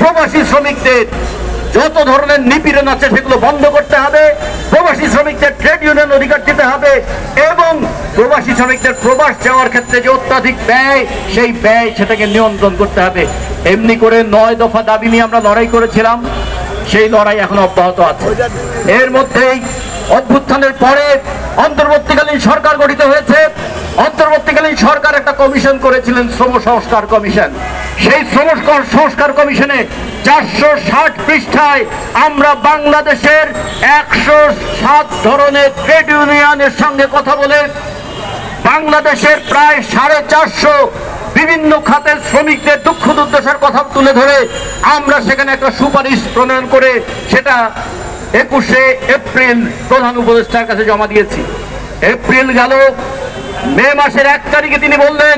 প্রবাসী শ্রমিকদের যত ধরনের নিপীড়ন আছে সেগুলো বন্ধ করতে হবে, প্রবাসী শ্রমিকদের ট্রেড ইউনিয়ন অধিকার দিতে হবে এবং প্রবাসী শ্রমিকদের প্রবাস যাওয়ার ক্ষেত্রে যে অত্যাধিক ব্যয়, সেই ব্যয় সেটাকে নিয়ন্ত্রণ করতে হবে। এমনি করে 9 দফা দাবি নিয়ে আমরা লড়াই করেছিলাম, সেই লড়াই এখন অব্যাহত আছে। এর মধ্যেই অভ্যুত্থানের পরে অন্তর্বর্তীকালীন সরকার গঠিত হয়েছে। অন্তর্বর্তীকালীন সরকার একটা কমিশন করেছিলেন, শ্রম সংস্কার কমিশন। সেই শ্রম সংস্কার কমিশনে 460 পৃষ্ঠায় আমরা বাংলাদেশের 107 ধরনের ট্রেড ইউনিয়নের সঙ্গে কথা বলে বাংলাদেশের প্রায় 450 বিভিন্ন খাতের শ্রমিকদের দুঃখ দুর্দশার কথা তুলে ধরে আমরা সেখানে একটা সুপারিশ প্রণয়ন করে সেটা 21শে এপ্রিল প্রধান উপদেষ্টার কাছে জমা দিয়েছি। এপ্রিল গেল, মে মাসের 1 তারিখে তিনি বললেন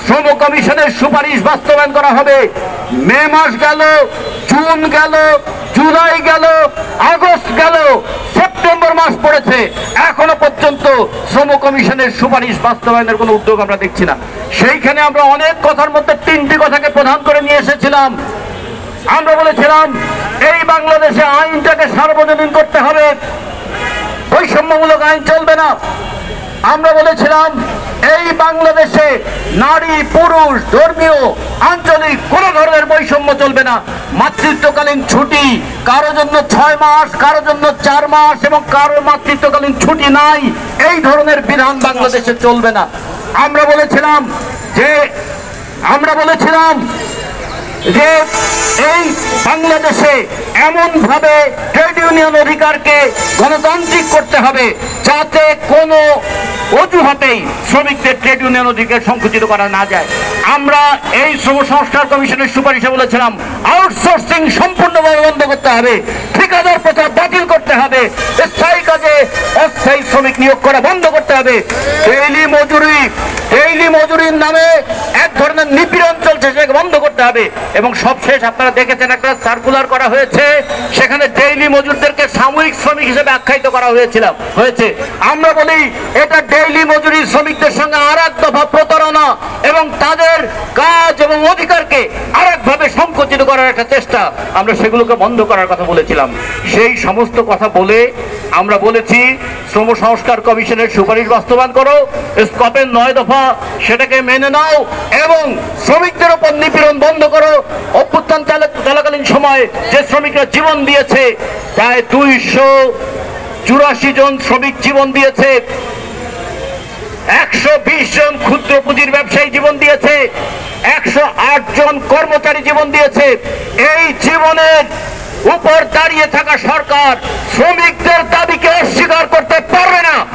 শ্রম কমিশনের সুপারিশ বাস্তবায়ন করা হবে। মে মাস গেল, জুন গেল, জুলাই গেল, আগস্ট গেল, সেপ্টেম্বর মাস পড়েছে, এখনো পর্যন্ত শ্রম কমিশনের সুপারিশ বাস্তবায়নের কোনো উদ্যোগ আমরা দেখছি না। সেইখানে আমরা অনেক কথার মধ্যে 3টি কথাকে প্রধান করে নিয়ে এসেছিলাম। আমরা বলেছিলাম এই বাংলাদেশে আইনটাকে সার্বজনীন করতে হবে, বৈষম্যমূলক আইন চলবে না। আমরা বলেছিলাম এই বাংলাদেশে নারী পুরুষ ধর্মীয় আঞ্চলিক কোন ধরনের বৈষম্য চলবে না। মাতৃত্বকালীন ছুটি কারো জন্য 6 মাস, কারো জন্য 4 মাস এবং কারো মাতৃত্বকালীন ছুটি নাই, এই ধরনের বিধান বাংলাদেশে চলবে না। আমরা বলেছিলাম যে এই বাংলাদেশে এমন ভাবে ট্রেড ইউনিয়ন অধিকারকে গণতান্ত্রিক করতে হবে যাতে কোনো অজুহাতেই শ্রমিকদের ট্রেড ইউনিয়ন অধিকার সংকুচিত করা না যায়। আমরা এই শ্রম সংস্কার কমিশনের সুপারিশে বলেছিলাম আউটসোর্সিং সম্পূর্ণভাবে বন্ধ করতে হবে, ঠিকাদার প্রথা বাতিল করতে হবে, স্থায়ী কাজে অস্থায়ী শ্রমিক নিয়োগ করা বন্ধ করতে হবে, ডেইলি মজুরির নামে এক ধরনের নিপীড়ন চলছে সেটাকে বন্ধ করতে হবে এবং সবশেষ আপনারা দেখেছেন একটা সার্কুলার করা হয়েছে, সেখানে ডেইলি মজুরদেরকে সাময়িক শ্রমিক হিসেবে আখ্যায়িত করা হয়েছে। আমরা বলি এটা ডেইলি মজুরি শ্রমিকদের সঙ্গে আরেক দফা প্রতারণা এবং তাদের কাজ এবং অধিকারকে আরেকভাবে সংকুচিত করার একটা চেষ্টা, আমরা সেগুলোকে বন্ধ করার কথা বলেছিলাম। সেই সমস্ত কথা বলে আমরা বলেছি শ্রম সংস্কার কমিশনের সুপারিশ বাস্তবায়ন করো, স্কপের 9 দফা সেটাকে মেনে নাও এবং শ্রমিকদের উপর নিপীড়ন বন্ধ করো। অভ্যুত্থান চলাকালীন সময় যে শ্রমিকরা জীবন দিয়েছে, প্রায় 284 জন শ্রমিক জীবন দিয়েছে, 120 জন ক্ষুদ্র পুঁজির ব্যবসায়ী জীবন দিয়েছে, 108 জন কর্মচারী জীবন দিয়েছে। এই জীবনের উপর দাঁড়িয়ে থাকা সরকার শ্রমিকদের